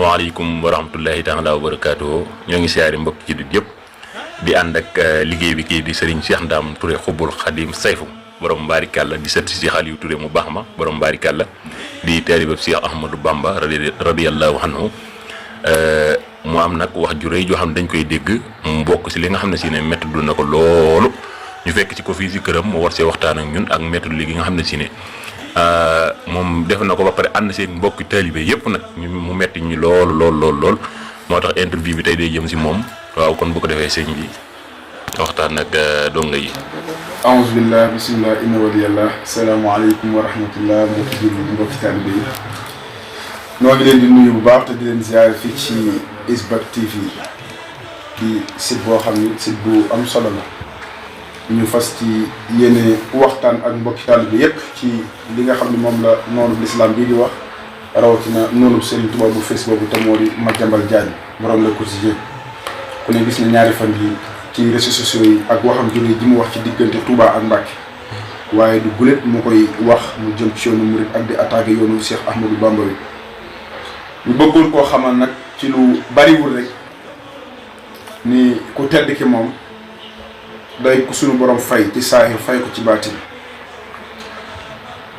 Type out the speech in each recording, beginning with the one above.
asalaamaaleykum wa rahmatullahi taala wa barakaatuhu ñoo ngi siyaari mbokk ci dit yëpp di ànd ak liggéey bi kii di Serigne Cheikh Ndam Touré Xubbul Xadim Sayfu borom mbaarikàlla di sët si Aliou Touré mu baax ma borom mbaarikàlla di taalibe Cheikh Ahmadou Bamba radiyallahu anhu mu am nag wax ju rëy joo xam ne dañ koy dégg mu bokk si li nga xam ne si ne métti du na ko loolu ñu fekk ci ko fii si këram mu war see waxtaan ak ñun ak métti li nga xam ne si ne moom def na ko ba pare ànd seen mbokki taalibe yëpp nag mu metti ñu lool moo tax interview bi tey day jëm si moom waaw kon bu ko defee sëñ bi waxtaan ak donga yi. aouzu billah bismillah inna waliyallah salaamaaleykum wa rahmatullah mbokki jullit mbokki taalibe yi noo ngi leen di nuyu bu baax te di leen ziare fii ci Isbak TV di site boo xam ni site bu am solo la ñu fas ci yéene waxtaan ak mbokki taalibe yépp ci li nga xam ne moom la noonu l'islam bii di wax rawatina noonu Serigne Touba bu fees boobu te moo di Madiambal Diagne borom Le Quotidien ku ne gis na ñaari fan yi ci réseaux sociaux yi ak waxam jóge ji mu wax ci diggante Touba ak Mbacké waaye du gulet mu koy wax mu jëm ci yoonu murid ak di attaqué yoonu Cheikh Ahmadou Bamba wi ñu bëggoon koo xamal nag ci lu bariwul rek ni ku tedd ki moom day ku suñu borom fay ci saahir fay ko ci baatin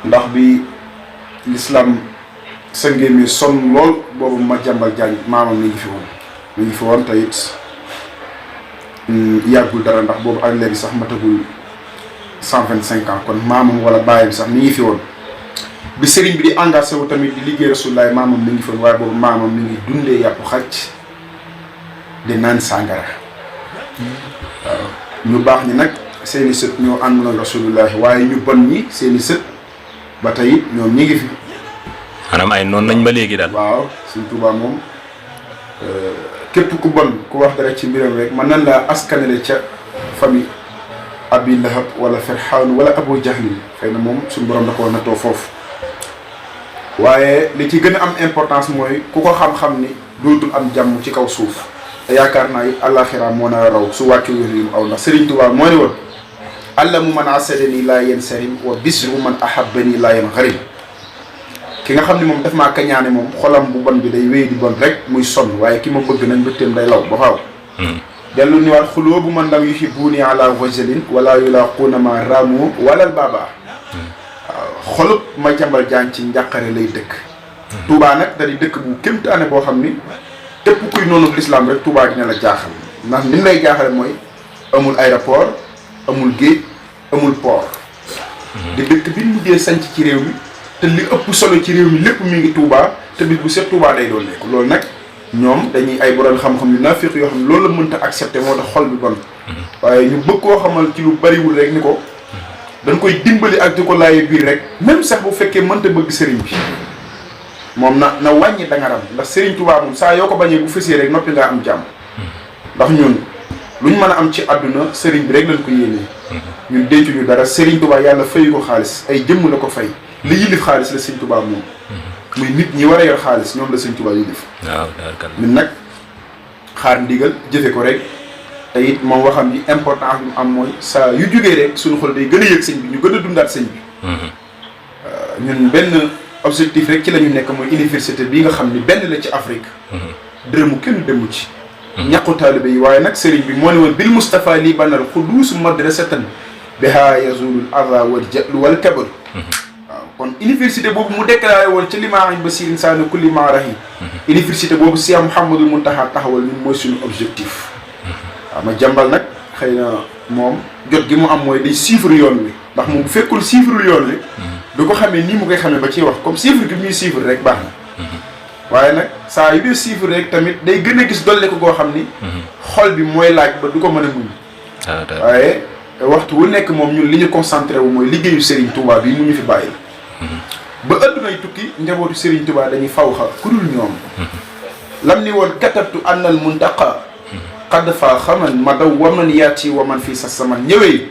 ndax bi l'islam sëngee mi sonn lool boobu Madiambal Diagne maamam mi ngi fi woon te it yàggul dara ndax boobu ak léegi sax matagul 125 ans kon maamam wala bàyyam sax mi ngi fi woon bi sëriñ bi di engagé wu tamit di liggéey Rasulullaay maamam mi ngi fi woon waaye boobu maamam mi ngi dundee yàpp xaj di naan sàngara waaw ñu baax ñi nag seeni sët ñoo àndoon ak Rasulullaay waaye ñu bon ñi seeni sët ba tey ñoom ñi ngi fi. maanaam ay noonu nañ ba léegi daal. waaw Sëriñ Tuubaa moom képp ku bon ku wax dara ci mbiram rek mën nañ laa askanale ca famille Abi Lahab wala Firxawn wala Abu Jahlin xëy na moom suñu borom da koo nattoo foofu waaye li ci gën a am importance mooy ku ko xam-xam ni dootul am jàmm ci kaw suuf te yaakaar naa it àllaaxira moo na raw su wàccu yoon yi mu aw ndax Sëriñ Tuubaa moo ne woon allamu man asadani laa yeen sarim wa bisru man ahabbani laa yeen xarim ki nga xam ne moom daf maa kañaane moom xolam bu bon bi day wéy di bon rek muy sonn waaye ki ma bëgg nañ mbëtteem day law ba faaw dellu ni waat xuloo bu man lam yuhibbuni ala wajalin wala yulaquuna ma ramu walal baaba waaw xolub Madiambal Diagne ci njàqare lay dëkk Touba nag da di dëkk bu kémtaane boo xam ni képp kuy noonu l'islam rek Touba dina la jaaxal ndax ni mu lay jaaxale mooy amul aéroport amul géej amul port di dëkk bi mujjee sanc ci réew mi te li ëpp solo ci réew mi lépp mi ngi Touba te bis bu set Touba day doon nekk loolu nag ñoom dañuy ay borom xam-xam yu naafiq yoo xam ne loolu la mënta accepté moo tax xol bi bon waaye ñu bëgg koo xamal ci lu bariwul rek ni ko dañ koy dimbali ak di ko laaye biir rek même sax bu fekkee mënta bëgg sëriñ bi moom na wàññi dangaram ndax Sëriñ Touba moom saa yoo ko bañee bu fësee rek noppi ngaa am jàmm ndax ñun luñ mën a am ci àdduna sëriñ bi rek lañ ko yéenee ñun dencuñu dara Sëriñ Touba yàlla fayu ko xaalis ay jëmm la ko fay li yilif xaalis la Sëriñ Touba moom muy nit ñi war a yor xaalis ñoom la Sëriñ Touba yilif waaw ñun nag xaar ndigal jëfe ko rek te it moom waxam ji importance bi mu am mooy saa yu jógee rek suñu xol day gën a yëg sëñ bi ñu gën a dundaat sëñ bi ñun benn objectif rek ci la ñu nekk mooy université bii nga xam ni benn la ci Afrique dërëmu kenn demu ci ñàqu taalibe yi waaye nag sëriñ bi moo ne woon bil Mustafa lii banal xuduus madrasatan biha yazulul adha wal jahlu wal kabar waaw kon université boobu mu déclaré woon ci limaam ba si insaani kulli maarahi université boobu Cheikh Mouhamadul Mountakha taxawal ñun mooy suñu objectif waaw Madiambal nag xëy na moom jot gi mu am mooy day chiffre yoon wi ndax moom bu fekkul chiffre yoon wi du ko xamee nii mu koy xamee ba ciy wax comme chiffre gi muy chiffre rek baax na waaye nag saa yu dee chiffre rek tamit day gën a gis dolle ko goo xam ni xol bi mooy laaj ba du ko mën a muñ waaye waxtu wu nekk moom ñun li ñu concentré wu mooy liggéeyu Serigne Touba bi mu ñu fi bàyyi ba addunay tukki njabootu Serigne Touba dañuy faw xa ku dul ñoom lam ni woon katabtu annal muntaqa xadd faa xaman ma daw waman yaati waman fii sa saman ñëwee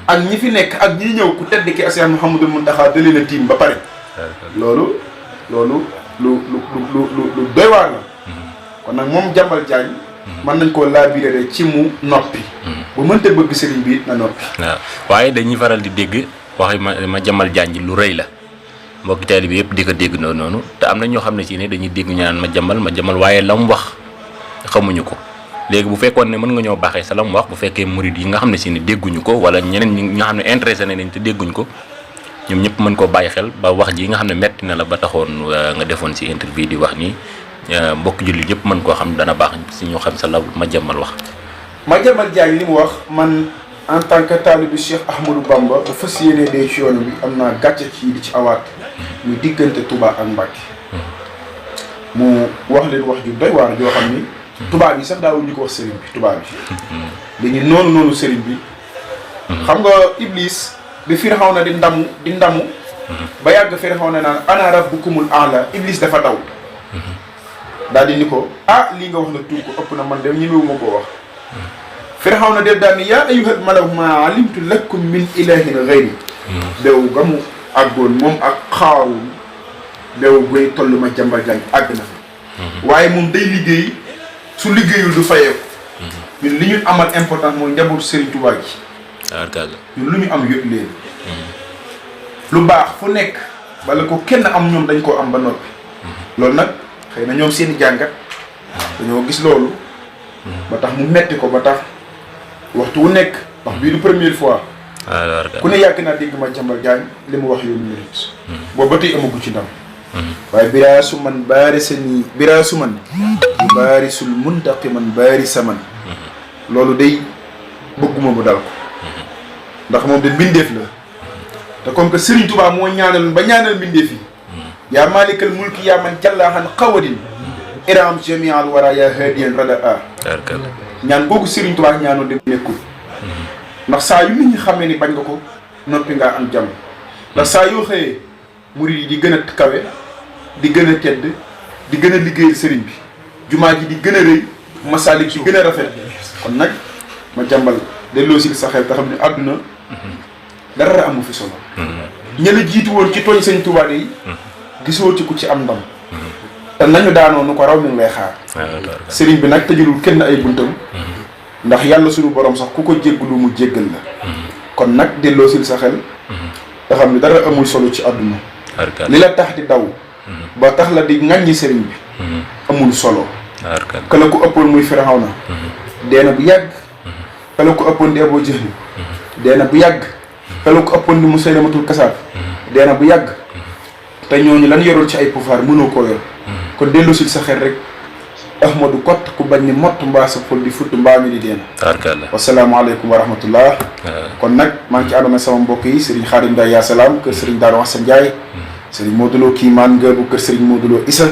ak ñi fi nekk ak ñi ñëw ku tedd ki Cheikh Mouhamadul Mountakha da leen a tiim ba pare loolu lu doy waar la kon nag moom Madiambal Diagne mën nañ koo laabiré ci mu noppi bu mënta bëgg sëriñ bi na noppi waaw waaye dañuy faral di dégg waxi Madiambal Diagne lu rëy la mbokki taalibe bi yëpp di ko dégg noonu te am na ñoo xam ne si ne dañuy dégg ñu naan Madiambal waaye la mu wax xamuñu ko léegi bu fekkoon ne mën nga ñoo baaxee sa la mu wax bu fekkee murid yi nga xam ne si ne dégguñu ko wala ñeneen ñi nga xam ne intéressé na leen te dégguñu ko ñoom ñëpp mën koo bàyyi xel ba wax ji nga xam ne metti na la ba taxoon nga defoon si interview di wax nii mbokk jullit ñëpp mën koo xam dana baax si ñu xam sa la Madiambal wax. Madiambal Diagne li mu wax man en tant que taalibu Cheikh Ahmadou Bamba bu fas yéenee dee ci yoon bi am naa gàcce ci di ci awaat muy diggante Touba ak Mbacké mu wax leen wax ju doy waar joo xam ni tubaab yi sax daawul ñu ko wax sëriñ bi tubaab yi dañu noonu sëriñ bi xam nga Iblis bi Firawna di ndamu ba yàgg Firawna naan ana rabbukumul a'la Iblis dafa daw daal di ni ko lii nga wax na tuur ko ëpp na man de ñemewuma koo wax Firawna del daal ni yaa ayyuhal malaw ma alimtu lakum min ilahin ghayri beew ga mu àggoon moom ak Xaaruun beew goy toll Madiambal Diagne àgg na fa waaye moom day liggéey su liggéeyul du fayeeku ñun li ñu amal important mooy njabootu Serigne Touba gi ñun lu ñu am yëpp leen lu baax fu nekk bala ko kenn am ñoom dañ koo am ba noppi loolu nag xëy na ñoom seeni jàngat dañoo gis loolu ba tax mu metti ko ba tax waxtu wu nekk wax bii du première fois ku ne yàgg naa dégg Madiambal Diagne li mu wax yoonu murit boobu ba tey amagu ci ndam waaye biraasu man baarisul muntaqi man baari saman loolu day bëgguma mu dal ko ndax moom de mbindeef la te comme que Serigne Touba moo ñaanal ba ñaanal mbindeef yi yaa maalikal mulki yaa man jallaaxan xawadin iram jamial wara yaa hadiyan rada ñaan googu Serigne Touba ñaanoo dem nekkul ndax saa yu nit ñi xamee ni bañ nga ko noppi ngaa am jàmm ndax saa yoo xëyee murid yi di gën a kawe di gën a tedd di gën a liggéeyal sëriñ bi jumaa ji di gën a rëy masaalik di gën a rafet kon nag Madiambal delloo si sa xel te xam ne àdduna dara amu fi solo ña la jiitu woon ci tooñ sëñ Tuubaa yi gisoo ci ku ci am ndam te nañu daanoo nu ko raw mi ngi lay xaar sëriñ bi nag tëjalul kenn ay buntam ndax yàlla suñu borom sax ku ko jéggulu mu jéggal la kon nag delloo si sa xel te xam ne dara amul solo ci àdduna li la tax di daw ba tax la di ŋàññi sëriñ bi amul solo ka la ko ëppoon muy Firawna dee na bu yàgg ka la ko ëppoon di Abu Jahl dee na bu yàgg ka la ko ëppoon di Musaylamatul Kasaab dee na bu yàgg te ñooñu lan yoroon ci ay pouvoir mënoo koo yor kon dellu si sa xel rek Ahmadou Kott ku bañ ni mott mbaa sa xol di futt mbaa mi di deena wasalaamaaleykum wa rahmatullah kon nag maa ngi ci àndoon sama mbokk yi Serigne Khadim Ndiaye yaa salaam kër Serigne Darou Assane Ndiaye Serigne Modou Lo Kiimaan Ngëbu kër Serigne Modou Lo Issa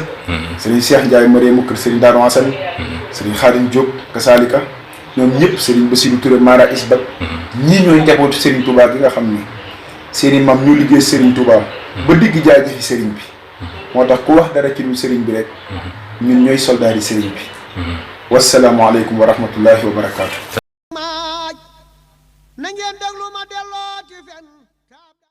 Serigne Cheikh Ndiaye Mariamu kër Serigne Darou Assane Serigne Khadim Diop kasaalika ñoom ñëpp Serigne Bassirou Touré Mara Isbak ñii ñooy njabootu Serigne Touba gi nga xam ni seeni mam ñu liggéey Serigne Touba ba digg jaay jëfi Serigne bi moo tax ku wax dara ci lu Serigne bi rek ñun ñooy soldaar yi Serigne bi wasalaamualeykum wa rahmatullahi wa barakaatu.